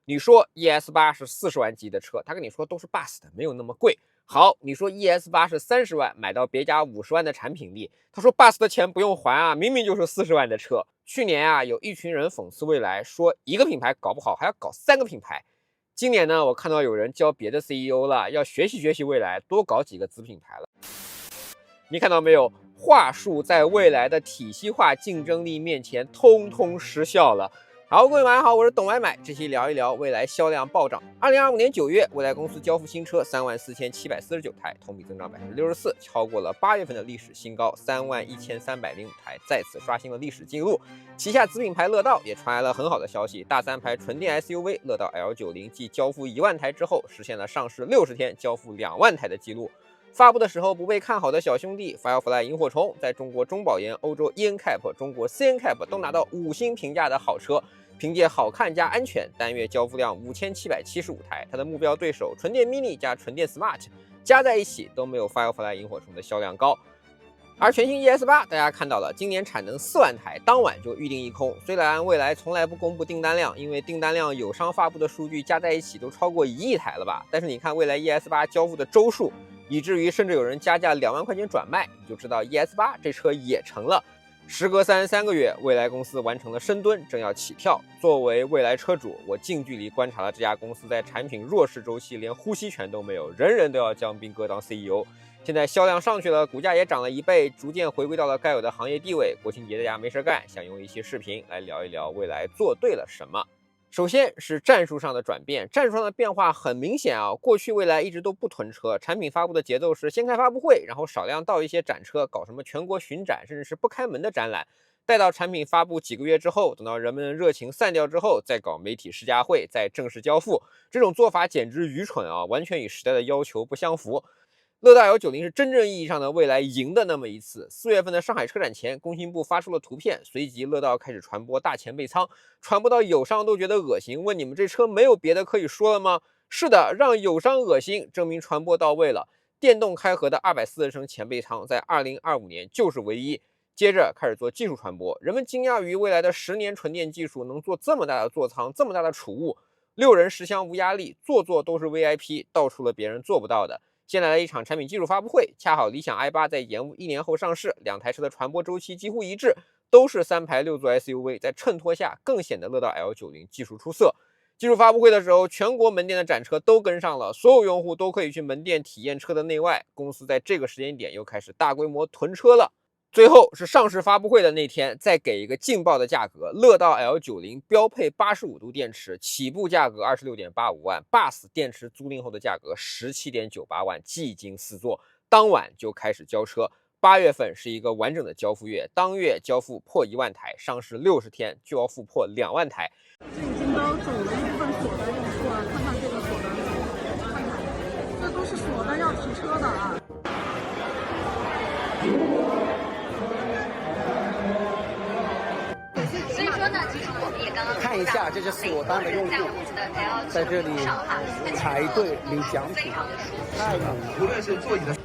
你说 ES8是40万级的车，他跟你说都是 Bus 的，没有那么贵。好，你说 ES8是30万，买到别家50万的产品力，他说 Bus 的钱不用还啊，明明就是40万的车。去年啊，有一群人讽刺蔚来，说一个品牌搞不好还要搞3个品牌。今年呢，我看到有人教别的 CEO 了，要学习学习蔚来，多搞几个子品牌了。你看到没有？话术在未来的体系化竞争力面前通通失效了。好，各位晚上好，我是董买买，这期聊一聊未来销量暴涨。2025年9月，蔚来公司交付新车34749台，同比增长64%，超过了8月份的历史新高31305台，再次刷新了历史记录。旗下子品牌乐道也传来了很好的消息，大3排纯电 SUV 乐道 L90继交付1万台之后，实现了上市60天交付2万台的记录。发布的时候不被看好的小兄弟 Firefly 萤火虫，在中国中保研、欧洲 ENCAP、中国 CNCAP 都拿到5星评价的好车，凭借好看加安全，单月交付量5775台。它的目标对手纯电 Mini 加纯电 Smart 加在一起都没有 Firefly 萤火虫的销量高。而全新 ES8 大家看到了，今年产能4万台，当晚就预定一空。虽然蔚来从来不公布订单量，因为订单量友商发布的数据加在一起都超过1亿台了吧，但是你看蔚来 ES8 交付的周数，以至于甚至有人加价2万块钱转卖，你就知道 ES8 这车也成了。时隔33个月，蔚来公司完成了深蹲，正要起跳。作为蔚来车主，我近距离观察了这家公司在产品弱势周期连呼吸权都没有，人人都要将斌哥当 CEO。现在销量上去了，股价也涨了1倍，逐渐回归到了该有的行业地位。国庆节大家没事干，想用一期视频来聊一聊蔚来做对了什么。首先是战术上的转变，战术上的变化很明显啊。过去蔚来一直都不囤车，产品发布的节奏是先开发布会，然后少量到一些展车，搞什么全国巡展，甚至是不开门的展览。待到产品发布几个月之后，等到人们的热情散掉之后，再搞媒体试驾会，再正式交付。这种做法简直愚蠢啊，完全与时代的要求不相符。乐道 L90是真正意义上的蔚来赢的那么一次。4月份的上海车展前，工信部发出了图片，随即乐道开始传播大前备舱，传播到友商都觉得恶心，问你们这车没有别的可以说了吗？是的，让友商恶心，证明传播到位了。电动开合的240升前备舱在2025年就是唯一。接着开始做技术传播，人们惊讶于未来的10年纯电技术能做这么大的座舱，这么大的储物，6人10箱无压力，座座都是 VIP， 道出了别人做不到的。先来了一场产品技术发布会，恰好理想 i8 在延误1年后上市，2台车的传播周期几乎一致，都是3排6座 SUV， 在衬托下更显得乐道 L90 技术出色。技术发布会的时候，全国门店的展车都跟上了，所有用户都可以去门店体验车的内外。公司在这个时间点又开始大规模囤车了。最后是上市发布会的那天，再给一个劲爆的价格，乐道 L90 标配85度电池，起步价格26.85万 ，Bus 电池租赁后的价格17.98万，技惊4座，当晚就开始交车。8月份是一个完整的交付月，当月交付破1万台，上市60天就要付破2万台。这已经都走了一部分锁单用户啊，看看这个锁单，看看，这都是锁单要提车的啊。所以说呢，其实我们也刚刚看一下这些锁单的用户在这里排队领奖品，太猛了！无论是座椅的。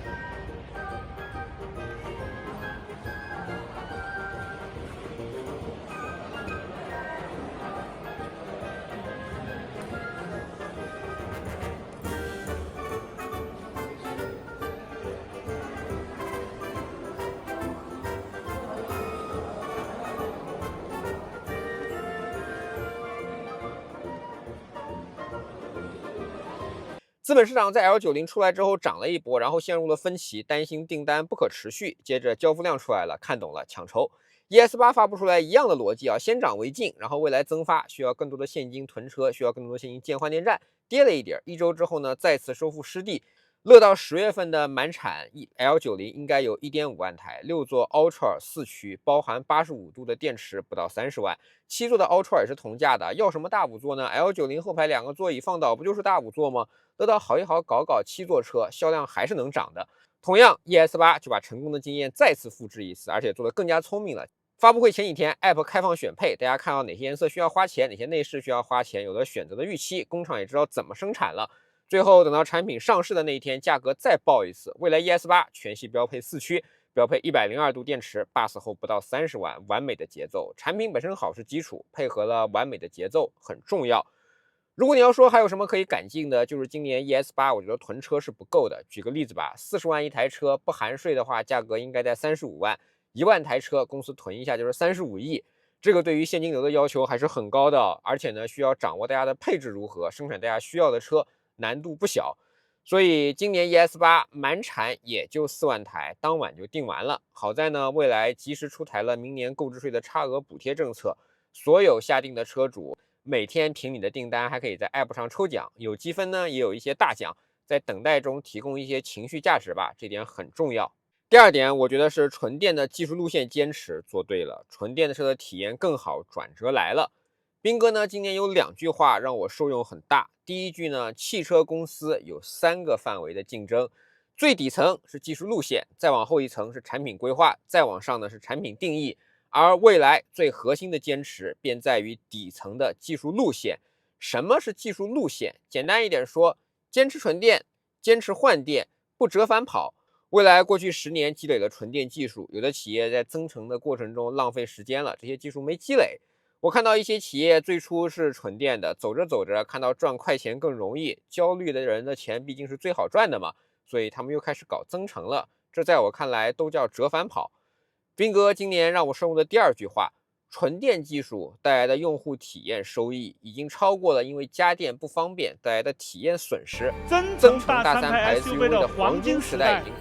资本市场在 L90 出来之后涨了一波，然后陷入了分歧，担心订单不可持续。接着交付量出来了，看懂了，抢筹。ES8 发布出来一样的逻辑啊，先涨为敬，然后未来增发，需要更多的现金囤车，需要更多的现金建换电站，跌了一点。1周之后呢，再次收复失地。乐道10月份的满产 L90 应该有 1.5万台，6座 Ultra 4驱，包含85度的电池，不到30万。7座的 Ultra 也是同价的，要什么大5座呢？ L90 后排2个座椅放倒不就是大5座吗？乐道好一好搞搞7座车，销量还是能涨的。同样 ES8 就把成功的经验再次复制一次，而且做得更加聪明了。发布会前几天 App 开放选配，大家看到哪些颜色需要花钱，哪些内饰需要花钱，有了选择的预期，工厂也知道怎么生产了。最后等到产品上市的那一天，价格再爆一次。蔚来 ES8 全系标配4驱，标配102度电池 ，Bus 后不到30万，完美的节奏。产品本身好是基础，配合了完美的节奏很重要。如果你要说还有什么可以改进的，就是今年 ES8，我觉得囤车是不够的。举个例子吧，40万一台车，不含税的话，价格应该在35万，1万台车公司囤一下就是35亿，这个对于现金流的要求还是很高的，而且呢，需要掌握大家的配置如何，生产大家需要的车，难度不小。所以今年 ES8 满产也就4万台，当晚就定完了。好在呢，蔚来及时出台了明年购置税的差额补贴政策，所有下定的车主每天凭你的订单还可以在 App 上抽奖，有积分呢，也有一些大奖，在等待中提供一些情绪价值吧，这点很重要。第二点，我觉得是纯电的技术路线坚持做对了，纯电的车的体验更好，转折来了。斌哥呢，今年有2句话让我受用很大。第一句呢，汽车公司有3个范围的竞争，最底层是技术路线，再往后一层是产品规划，再往上呢是产品定义。而未来最核心的坚持便在于底层的技术路线。什么是技术路线？简单一点说，坚持纯电，坚持换电，不折返跑。未来过去10年积累了纯电技术，有的企业在增程的过程中浪费时间了，这些技术没积累。我看到一些企业最初是纯电的，走着走着看到赚快钱更容易，焦虑的人的钱毕竟是最好赚的嘛，所以他们又开始搞增程了。这在我看来都叫折返跑。斌哥今年让我受用的第2句话，纯电技术带来的用户体验收益已经超过了因为家电不方便带来的体验损失。增程大3排 SUV 的黄金时代已经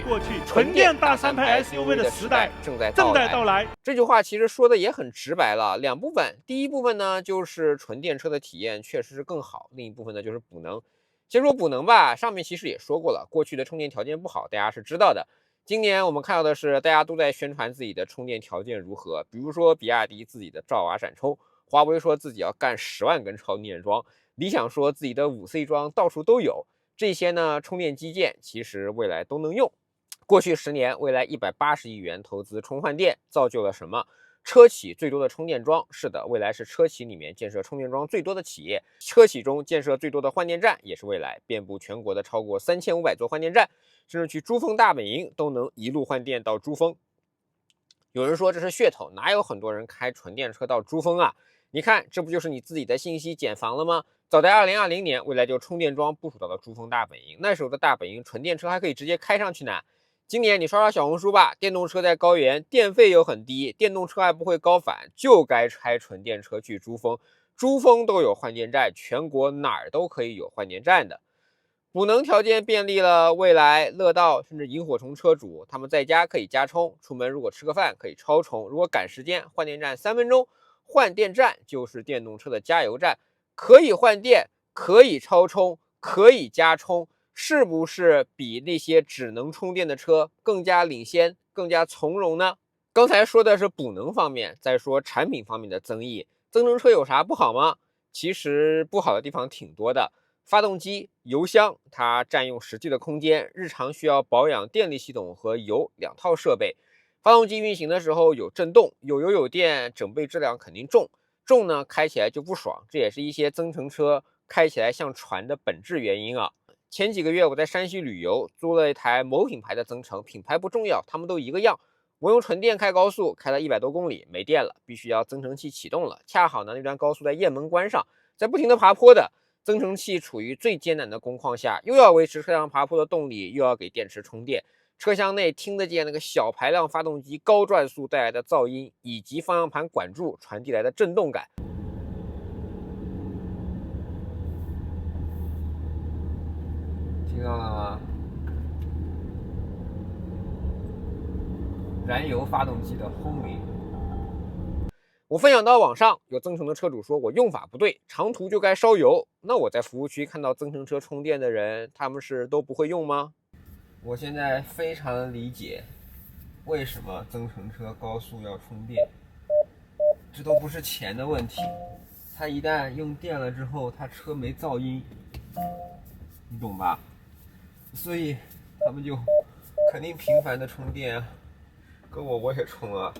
过去，纯电大3排 SUV 的时代正在到来。这句话其实说的也很直白了，2部分。第一部分呢，就是纯电车的体验确实是更好，另一部分呢就是补能。先说补能吧，上面其实也说过了，过去的充电条件不好，大家是知道的。今年我们看到的是，大家都在宣传自己的充电条件如何，比如说比亚迪自己的兆瓦闪充，华为说自己要干10万根超电桩，理想说自己的5C 桩到处都有。这些呢，充电基建其实未来都能用。过去10年，未来180亿元投资充换电，造就了什么？车企最多的充电桩，是的，未来是车企里面建设充电桩最多的企业，车企中建设最多的换电站也是未来，遍布全国的超过3500座换电站，甚至去珠峰大本营都能一路换电到珠峰。有人说这是噱头，哪有很多人开纯电车到珠峰啊？你看，这不就是你自己的信息茧房了吗？早在2020年，未来就充电桩部署到了珠峰大本营，那时候的大本营纯电车还可以直接开上去呢。今年你刷刷小红书吧，电动车在高原，电费又很低，电动车还不会高反，就该开纯电车去珠峰。珠峰都有换电站，全国哪儿都可以有换电站的。补能条件便利了蔚来、乐道甚至萤火虫车主，他们在家可以加充，出门如果吃个饭可以超充，如果赶时间，换电站3分钟。换电站就是电动车的加油站，可以换电，可以超充，可以加充。是不是比那些只能充电的车更加领先、更加从容呢？刚才说的是补能方面，再说产品方面的增益。增程车有啥不好吗？其实不好的地方挺多的。发动机、油箱，它占用实际的空间，日常需要保养电力系统和油2套设备。发动机运行的时候有震动，有油有电，整备质量肯定重呢，开起来就不爽。这也是一些增程车开起来像船的本质原因啊。前几个月我在山西旅游，租了一台某品牌的增程，品牌不重要，他们都一个样。我用纯电开高速，开了100多公里，没电了，必须要增程器启动了。恰好呢，那段高速在雁门关上，在不停的爬坡的，增程器处于最艰难的工况下，又要维持车辆爬坡的动力，又要给电池充电。车厢内听得见那个小排量发动机高转速带来的噪音，以及方向盘管柱传递来的震动感。听到了吗？燃油发动机的轰鸣。我分享到网上，有增程的车主说我用法不对，长途就该烧油。那我在服务区看到增程车充电的人，他们是都不会用吗？我现在非常理解为什么增程车高速要充电，这都不是钱的问题。它一旦用电了之后，它车没噪音，你懂吧？所以他们就肯定频繁的充电啊，跟我也充啊。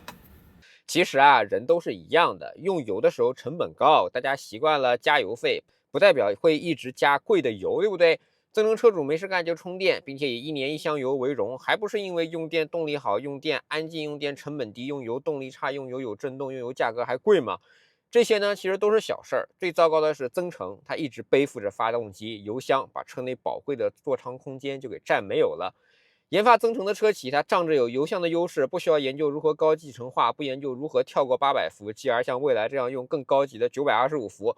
其实啊，人都是一样的，用油的时候成本高，大家习惯了加油费，不代表会一直加贵的油，对不对？增程车主没事干就充电，并且以1年1箱油为荣，还不是因为用电动力好、用电安静、用电成本低、用油动力差、用油有震动、用油价格还贵吗？这些呢其实都是小事儿，最糟糕的是增程，它一直背负着发动机、油箱，把车内宝贵的座舱空间就给占没有了。研发增程的车企，它仗着有油箱的优势，不需要研究如何高集成化，不研究如何跳过800伏，继而像蔚来这样用更高级的925伏。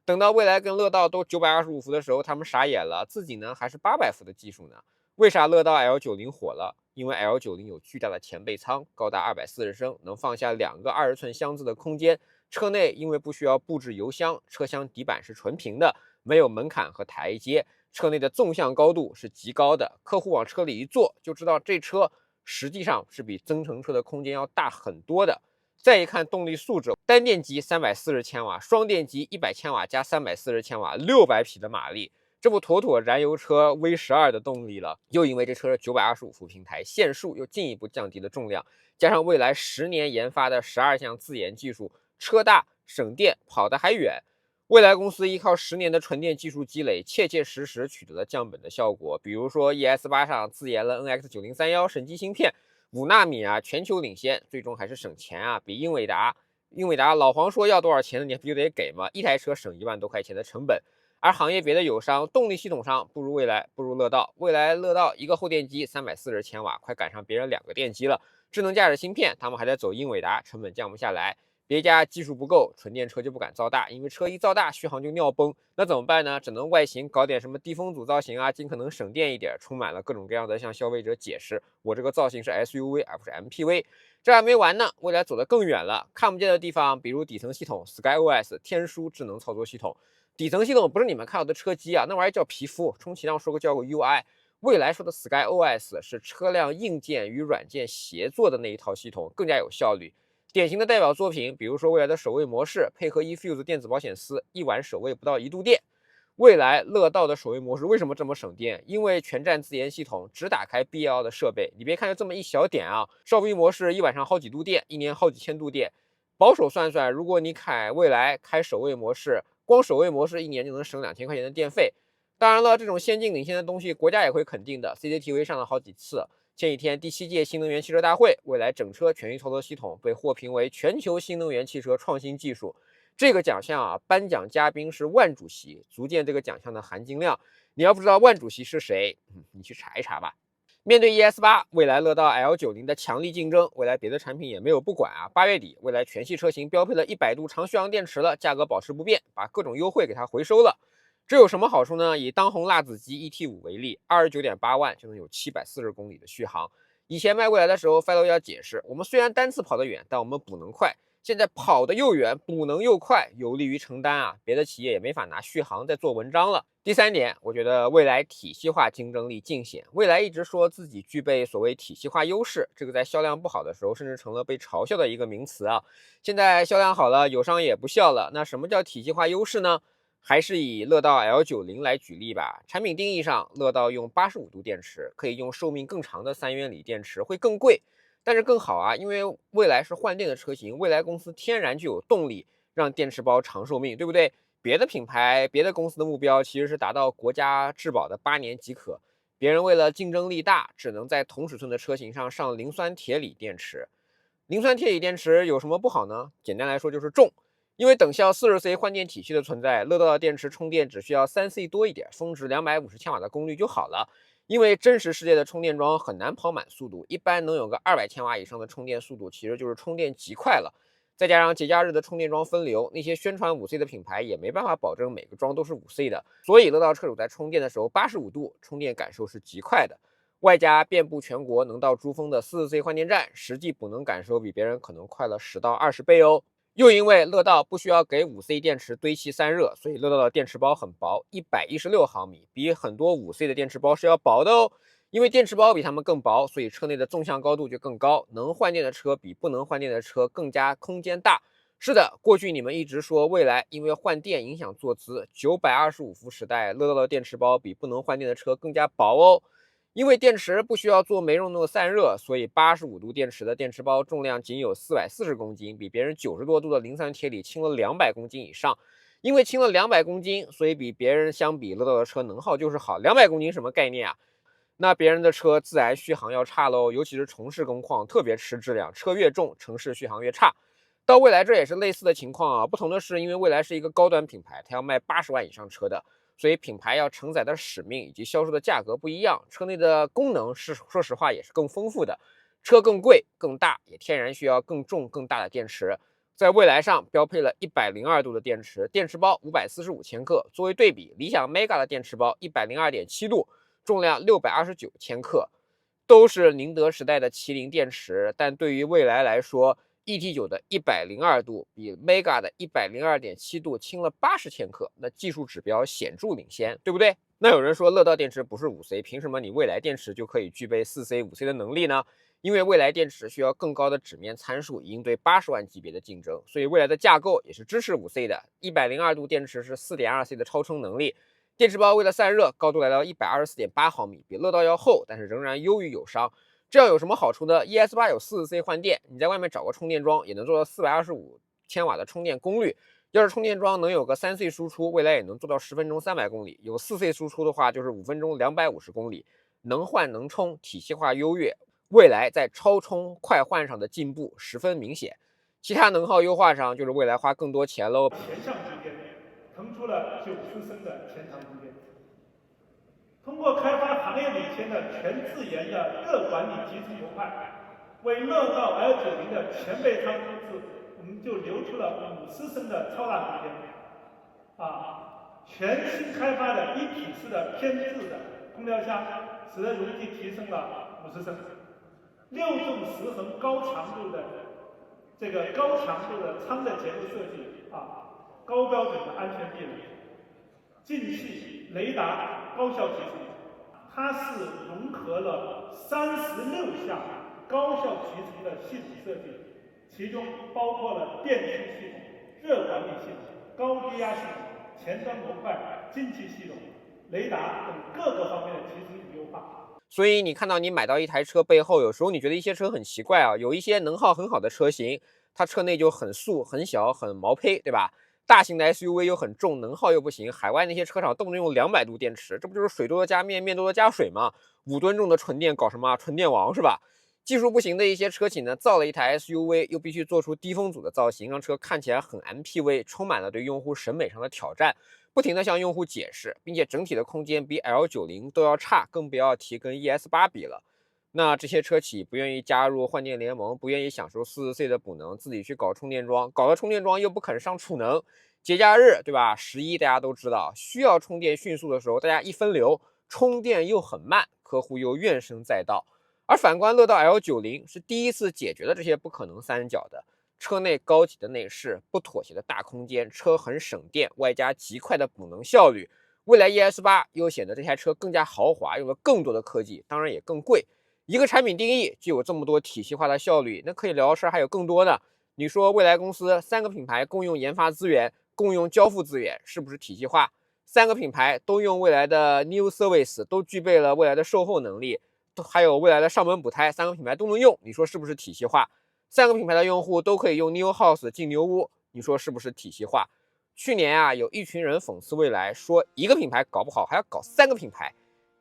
等到蔚来跟乐道都925伏的时候，他们傻眼了，自己呢还是800伏的技术呢。为啥乐道 L90 火了？因为 L90 有巨大的前备舱，高达240升，能放下2个20寸箱子的空间。车内因为不需要布置油箱，车厢底板是纯平的，没有门槛和台阶。车内的纵向高度是极高的，客户往车里一坐就知道这车实际上是比增程车的空间要大很多的。再一看动力素质，单电机340千瓦，双电机100千瓦加340千瓦，600匹的马力，这不妥妥燃油车 V12的动力了。又因为这车是925伏平台，限速又进一步降低了重量，加上未来10年研发的12项自研技术，车大省电，跑得还远。蔚来公司依靠10年的纯电技术积累，切切实实取得了降本的效果。比如说 ES8 上自研了 NX9031 神机芯片，5纳米啊，全球领先，最终还是省钱啊，比英伟达老黄说要多少钱，你不就得给吗？一台车省1万多块钱的成本。而行业别的友商，动力系统上不如蔚来，不如乐道。乐道一个后电机340千瓦，快赶上别人2个电机了。智能驾驶芯片，他们还在走英伟达，成本降不下来。别家技术不够，纯电车就不敢造大，因为车一造大，续航就尿崩。那怎么办呢？只能外形搞点什么低风阻造型啊，尽可能省电一点，充满了各种各样的向消费者解释，我这个造型是 SUV 而不是 MPV。这还没完呢，未来走得更远了，看不见的地方，比如底层系统 SkyOS 天书智能操作系统。底层系统不是你们看到的车机啊，那玩意叫皮肤，充其量说个叫个 UI。未来说的 SkyOS 是车辆硬件与软件协作的那一套系统，更加有效率。典型的代表作品，比如说未来的守卫模式，配合 eFuse 电子保险丝，一晚守卫不到1度电。未来乐道的守卫模式为什么这么省电？因为全站自研系统，只打开必要的设备。你别看就这么一小点啊，哨兵模式一晚上好几度电，一年好几千度电。保守算算，如果你未来开守卫模式，光守卫模式一年就能省2000块钱的电费。当然了，这种先进领先的东西，国家也会肯定的。CCTV 上了好几次。前几天第7届新能源汽车大会，蔚来整车全域操作系统被获评为全球新能源汽车创新技术。这个奖项啊，颁奖嘉宾是万主席，足见这个奖项的含金量。你要不知道万主席是谁，你去查一查吧。面对 ES8，蔚来乐道 L90 的强力竞争，蔚来别的产品也没有不管啊。8月底，蔚来全系车型标配了100度长续航电池了，价格保持不变，把各种优惠给它回收了。这有什么好处呢？以当红辣子鸡 ET5 为例，29.8万就能有740公里的续航。以前卖蔚来的时候 ，Fellow 要解释，我们虽然单次跑得远，但我们补能快。现在跑得又远，补能又快，有利于承担啊，别的企业也没法拿续航再做文章了。第3点，我觉得蔚来体系化竞争力尽显。蔚来一直说自己具备所谓体系化优势，这个在销量不好的时候，甚至成了被嘲笑的一个名词啊。现在销量好了，友商也不笑了。那什么叫体系化优势呢？还是以乐道 L90 来举例吧。产品定义上，乐道用85度电池，可以用寿命更长的3元锂电池，会更贵，但是更好啊，因为蔚来是换电的车型，蔚来公司天然就有动力让电池包长寿命，对不对？别的品牌、别的公司的目标其实是达到国家质保的8年即可，别人为了竞争力大，只能在同尺寸的车型上上磷酸铁锂电池。磷酸铁锂电池有什么不好呢？简单来说就是重。因为等效 40C 换电体系的存在，乐道的电池充电只需要3C 多一点，峰值250千瓦的功率就好了。因为真实世界的充电桩很难跑满速度，一般能有个200千瓦以上的充电速度，其实就是充电极快了。再加上节假日的充电桩分流，那些宣传5C 的品牌也没办法保证每个桩都是5C 的，所以乐道车主在充电的时候85度充电感受是极快的。外加遍布全国能到珠峰的44C 换电站，实际补能感受比别人可能快了10到20倍哦。又因为乐道不需要给5C 电池堆砌散热，所以乐道的电池包很薄，116毫米，比很多5C 的电池包是要薄的哦。因为电池包比它们更薄，所以车内的纵向高度就更高，能换电的车比不能换电的车更加空间大。是的，过去你们一直说蔚来因为换电影响坐姿，925伏时代乐道的电池包比不能换电的车更加薄哦。因为电池不需要做煤熔的散热，所以85度电池的电池包重量仅有440公斤，比别人90多度的磷酸铁锂轻了200公斤以上。因为轻了200公斤，所以比别人相比，乐道的车能耗就是好。200公斤什么概念啊？那别人的车自然续航要差喽，尤其是城市工况特别吃质量，车越重，城市续航越差。到蔚来这也是类似的情况啊，不同的是，因为蔚来是一个高端品牌，它要卖80万以上车的，所以品牌要承载的使命以及销售的价格不一样，车内的功能是说实话也是更丰富的，车更贵更大，也天然需要更重更大的电池。在蔚来上标配了102度的电池，电池包545千克。作为对比，理想 Mega 的电池包102.7度，重量629千克，都是宁德时代的麒麟电池。但对于蔚来来说，ET9的102度比 Mega 的102.7度轻了80千克，那技术指标显著领先，对不对？那有人说乐道电池不是5C， 凭什么你蔚来电池就可以具备4C、5C 的能力呢？因为蔚来电池需要更高的纸面参数，以应对80万级别的竞争，所以蔚来的架构也是支持5C 的。102度电池是 4.2C 的超充能力，电池包为了散热，高度来到124.8毫米，比乐道要厚，但是仍然优于友商。这样有什么好处呢 ？ES8 有4C 换电，你在外面找个充电桩也能做到425千瓦的充电功率。要是充电桩能有个3C 输出，蔚来也能做到10分钟300公里；有4C 输出的话，就是5分钟250公里。能换能充，体系化优越。蔚来在超充快换上的进步十分明显，其他能耗优化上就是蔚来花更多钱喽。前向机电腾出了90升的前长空间，通过开发行业领先的全自研的热管理集成油派，为乐道 L90 的前备舱布置，我们就留出了50升的超大空间。全新开发的一体式的偏置的空调箱，使得容积提升了50升。6纵10横高强度的舱的结构设计高标准的安全避冷，进气雷达高效集成，它是融合了36项高效集成的系统设计，其中包括了电驱系统、热管理系统、高低压系统、前端模块、进气系统、雷达等各个方面的集成与优化。所以你看到你买到一台车背后，有时候你觉得一些车很奇怪啊，有一些能耗很好的车型，它车内就很素、很小、很毛坯，对吧？大型的 SUV 又很重，能耗又不行，海外那些车厂动不动用200度电池，这不就是水多的加面，面多的加水吗？5吨重的纯电搞什么纯电王是吧？技术不行的一些车企呢，造了一台 SUV， 又必须做出低风阻的造型，让车看起来很 MPV， 充满了对用户审美上的挑战。不停地向用户解释，并且整体的空间比 L90 都要差，更不要提跟 ES8 比了。那这些车企不愿意加入换电联盟，不愿意享受 4C 的补能，自己去搞充电桩，搞了充电桩又不肯上储能，节假日对吧？11大家都知道，需要充电迅速的时候，大家一分流，充电又很慢，客户又怨声载道。而反观乐道 L90 是第一次解决了这些不可能三角的。车内高级的内饰，不妥协的大空间，车很省电，外加极快的补能效率。蔚来 ES8 又显得这台车更加豪华，用了更多的科技，当然也更贵。一个产品定义就有这么多体系化的效率，那可以聊的事还有更多呢。你说蔚来公司3个品牌共用研发资源，共用交付资源，是不是体系化？3个品牌都用蔚来的 New Service， 都具备了蔚来的售后能力，还有蔚来的上门补胎，3个品牌都能用，你说是不是体系化？3个品牌的用户都可以用 New House 进牛屋，你说是不是体系化？去年有一群人讽刺蔚来，说一个品牌搞不好还要搞3个品牌。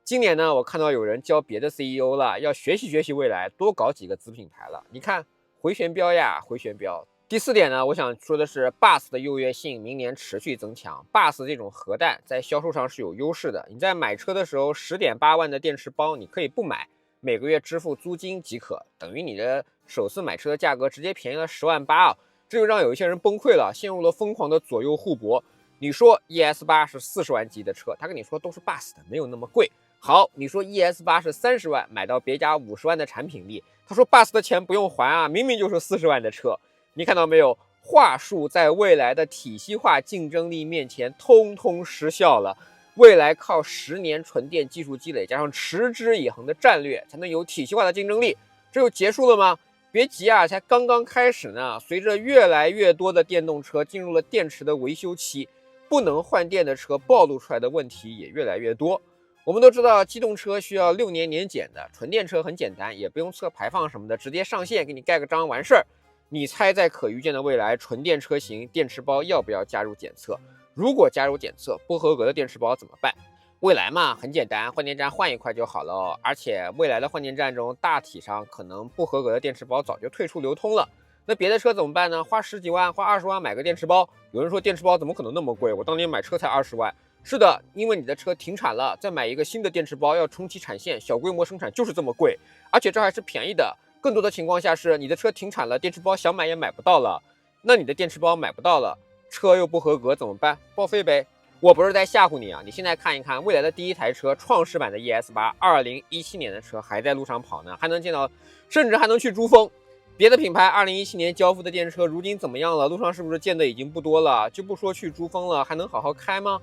今年呢，我看到有人教别的 CEO 了，要学习学习蔚来，多搞几个子品牌了。你看回旋镖呀，回旋镖。第4点呢，我想说的是 Bus 的优越性明年持续增强。Bus 这种核弹在销售上是有优势的，你在买车的时候10.8万的电池包你可以不买，每个月支付租金即可，等于你的首次买车的价格直接便宜了10.8万这就让有一些人崩溃了，陷入了疯狂的左右互搏。你说 ES8 是40万级的车，他跟你说都是 Bus 的，没有那么贵。好，你说 ES8 是30万买到别家50万的产品力，他说 Bus 的钱不用还啊，明明就是40万的车。你看到没有？话术在未来的体系化竞争力面前通通失效了。未来靠10年纯电技术积累，加上持之以恒的战略，才能有体系化的竞争力。这就结束了吗？别急啊，才刚刚开始呢。随着越来越多的电动车进入了电池的维修期，不能换电的车暴露出来的问题也越来越多。我们都知道，机动车需要6年年检的，纯电车很简单，也不用测排放什么的，直接上线给你盖个章完事儿。你猜在可预见的未来，纯电车型电池包要不要加入检测？如果加入检测，不合格的电池包怎么办？未来嘛，很简单，换电站换一块就好了。而且未来的换电站中，大体上可能不合格的电池包早就退出流通了。那别的车怎么办呢？花10几万、花20万买个电池包。有人说电池包怎么可能那么贵？我当年买车才20万。是的，因为你的车停产了，再买一个新的电池包要重启产线，小规模生产就是这么贵，而且这还是便宜的。更多的情况下是你的车停产了，电池包想买也买不到了。那你的电池包买不到了，车又不合格怎么办？报废呗。我不是在吓唬你啊！你现在看一看，未来的第一台车，创世版的 ES8，2017年的车还在路上跑呢，还能见到，甚至还能去珠峰。别的品牌2017年交付的电车，如今怎么样了？路上是不是见的已经不多了？就不说去珠峰了，还能好好开吗？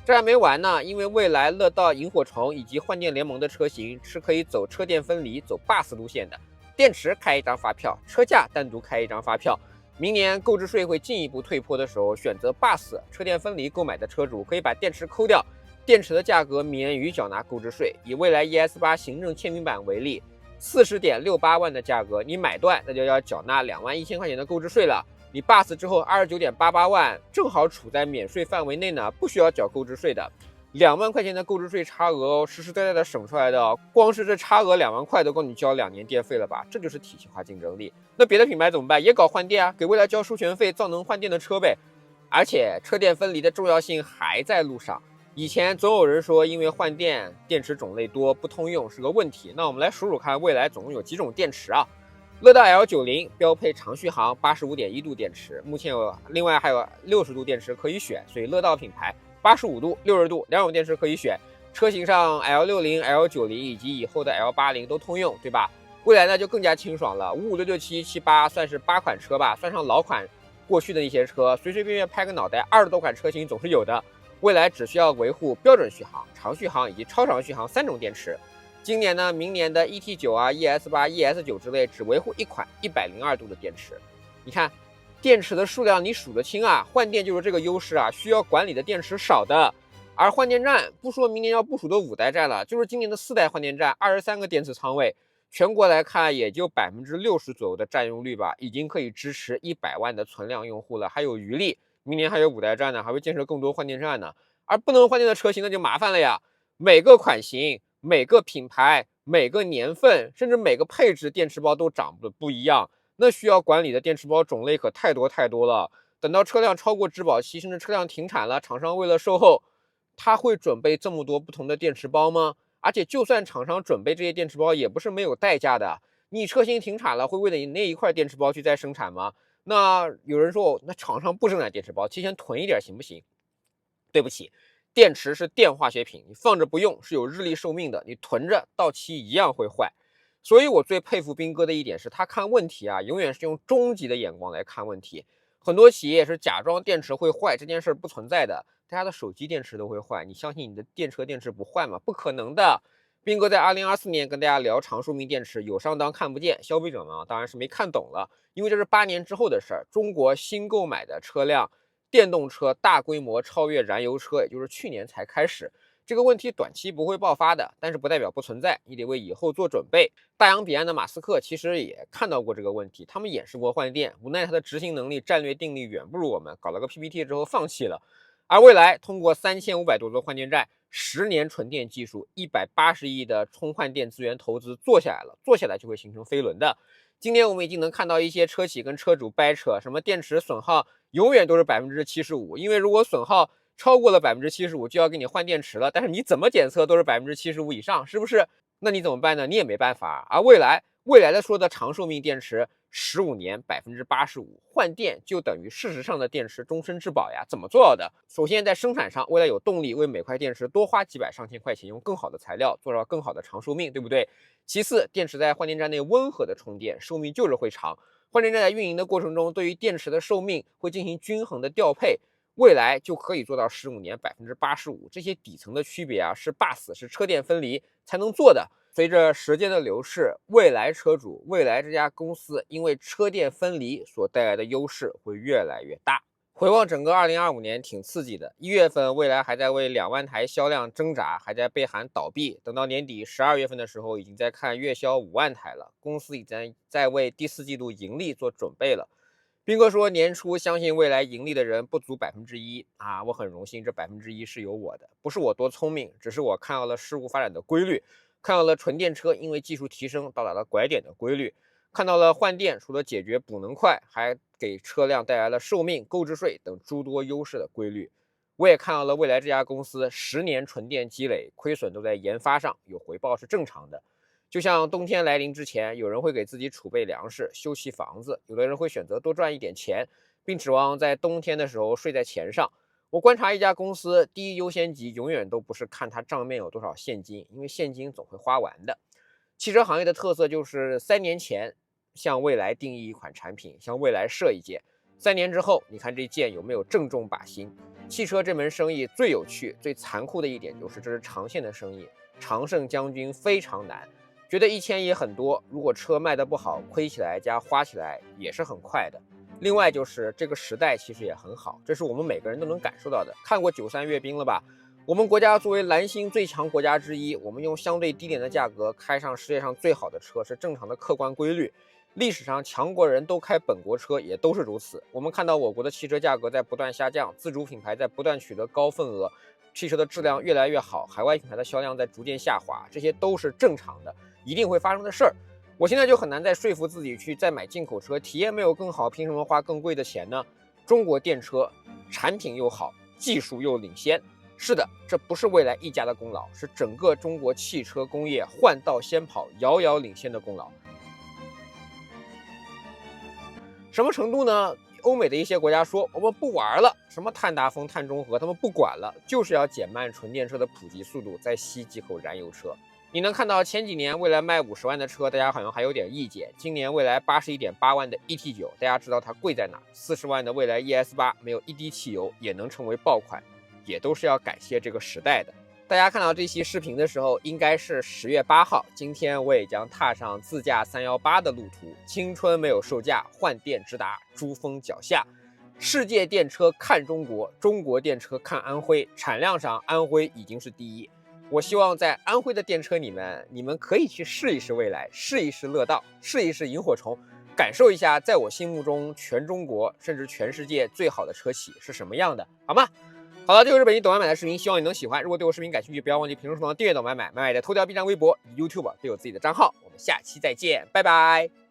这还没完呢，因为未来乐道、萤火虫以及换电联盟的车型是可以走车电分离、走 BaaS 路线的，电池开一张发票，车价单独开一张发票。明年购置税会进一步退坡的时候，选择 BaaS 车电分离购买的车主可以把电池抠掉，电池的价格免于缴纳购置税。以未来 ES8 行政签名版为例，40.68万的价格你买断，那就要缴纳21000块钱的购置税了。你 BaaS 之后29.88万，正好处在免税范围内呢，不需要缴购置税的。2万块钱的购置税差额哦，实实在在的省出来的哦，光是这差额2万块都够你交2年电费了吧？这就是体系化竞争力。那别的品牌怎么办？也搞换电啊，给未来交授权费，造能换电的车呗。而且车电分离的重要性还在路上。以前总有人说，因为换电电池种类多不通用是个问题。那我们来数数看，未来总共有几种电池啊？乐道 L90 标配长续航85.1度电池，目前另外还有60度电池可以选，所以乐道品牌85度、60度2种电池可以选。车型上 L60、L90 以及以后的 L80都通用，对吧？未来呢就更加清爽了，55667778算是8款车吧，算上老款过去的一些车，随随便便拍个脑袋，20多款车型总是有的。未来只需要维护标准续航、长续航以及超长续航3种电池。今年呢，明年的 ET9 啊、ES8、ES9 之类只维护一款102度的电池。你看，电池的数量你数得清啊，换电就是这个优势啊，需要管理的电池少的。而换电站不说明年要部署的5代站了，就是今年的4代换电站，23个电池仓位，全国来看也就60%左右的占用率吧，已经可以支持100万的存量用户了，还有余力。明年还有5代站呢，还会建设更多换电站呢。而不能换电的车型那就麻烦了呀，每个款型、每个品牌、每个年份，甚至每个配置电池包都长得不一样，那需要管理的电池包种类可太多太多了。等到车辆超过质保期，甚至车辆停产了，厂商为了售后，他会准备这么多不同的电池包吗？而且就算厂商准备这些电池包，也不是没有代价的。你车型停产了，会为了你那一块电池包去再生产吗？那有人说，那厂商不生产电池包，提前囤一点行不行？对不起，电池是电化学品，你放着不用是有日历寿命的，你囤着到期一样会坏。所以我最佩服斌哥的一点是，他看问题啊，永远是用终极的眼光来看问题。很多企业是假装电池会坏，这件事不存在的。大家的手机电池都会坏，你相信你的电车电池不坏吗？不可能的。斌哥在2024年跟大家聊长寿命电池，有上当看不见，消费者呢当然是没看懂了，因为这是8年之后的事儿。中国新购买的车辆，电动车大规模超越燃油车，也就是去年才开始。这个问题短期不会爆发的，但是不代表不存在，你得为以后做准备。大洋彼岸的马斯克其实也看到过这个问题，他们演示过换电，无奈他的执行能力、战略定力远不如我们，搞了个 PPT 之后放弃了。而未来通过3500多座换电站、10年纯电技术、180亿的充换电资源投资做下来了，做下来就会形成飞轮的。今天我们已经能看到一些车企跟车主掰扯，什么电池损耗永远都是75%，因为如果损耗超过了75%，就要给你换电池了。但是你怎么检测都是75%以上，是不是？那你怎么办呢？你也没办法。而未来的说的长寿命电池，15年85%换电就等于事实上的电池终身质保呀？怎么做到的？首先在生产上，未来有动力为每块电池多花几百上千块钱，用更好的材料做到更好的长寿命，对不对？其次，电池在换电站内温和的充电，寿命就是会长。换电站在运营的过程中，对于电池的寿命会进行均衡的调配，未来就可以做到15年85%。这些底层的区别啊，是 BaaS 是车电分离才能做的。随着时间的流逝，未来车主、未来这家公司因为车电分离所带来的优势会越来越大。回望整个2025年挺刺激的，1月份未来还在为2万台销量挣扎，还在被喊倒闭，等到年底12月份的时候，已经在看月销5万台了，公司已经在为第4季度盈利做准备了。斌哥说，年初相信未来盈利的人不足1%啊，我很荣幸，这1%是有我的，不是我多聪明，只是我看到了事物发展的规律，看到了纯电车因为技术提升到达了拐点的规律。看到了换电除了解决补能快，还给车辆带来了寿命、购置税等诸多优势的规律。我也看到了蔚来这家公司10年纯电积累，亏损都在研发上，有回报是正常的。就像冬天来临之前，有人会给自己储备粮食、修葺房子，有的人会选择多赚一点钱，并指望在冬天的时候睡在钱上。我观察一家公司，第一优先级永远都不是看它账面有多少现金，因为现金总会花完的。汽车行业的特色就是3年前向蔚来定义一款产品，向蔚来射一箭，3年之后，你看这箭有没有正中靶心？汽车这门生意最有趣、最残酷的一点就是这是长线的生意，常胜将军非常难。觉得1000也很多，如果车卖得不好，亏起来加花起来也是很快的。另外就是这个时代其实也很好，这是我们每个人都能感受到的。看过93阅兵了吧？我们国家作为蓝星最强国家之一，我们用相对低廉的价格开上世界上最好的车是正常的客观规律。历史上强国人都开本国车，也都是如此。我们看到我国的汽车价格在不断下降，自主品牌在不断取得高份额，汽车的质量越来越好，海外品牌的销量在逐渐下滑，这些都是正常的，一定会发生的事儿。我现在就很难再说服自己去再买进口车，体验没有更好，凭什么花更贵的钱呢？中国电车产品又好，技术又领先。是的，这不是蔚来一家的功劳，是整个中国汽车工业换道先跑、遥遥领先的功劳。什么程度呢？欧美的一些国家说我们不玩了，什么碳达峰、碳中和，他们不管了，就是要减慢纯电车的普及速度，再吸几口燃油车。你能看到前几年蔚来卖50万的车，大家好像还有点意见。今年蔚来81.8万的 ET9，大家知道它贵在哪？40万的蔚来 ES8没有一滴汽油也能成为爆款，也都是要感谢这个时代的。大家看到这期视频的时候，应该是10月8号。今天我也将踏上自驾318的路途，青春没有售价，换电直达珠峰脚下。世界电车看中国，中国电车看安徽，产量上安徽已经是第一。我希望在安徽的电车里面，你们可以去试一试蔚来，试一试乐道，试一试萤火虫，感受一下在我心目中全中国甚至全世界最好的车企是什么样的，好吗？好了，这就是本期懂买买的视频，希望你能喜欢。如果对我视频感兴趣，不要忘记评论区订阅懂买买，买买的头条、B 站、微博以及 YouTube 都有自己的账号。我们下期再见，拜拜。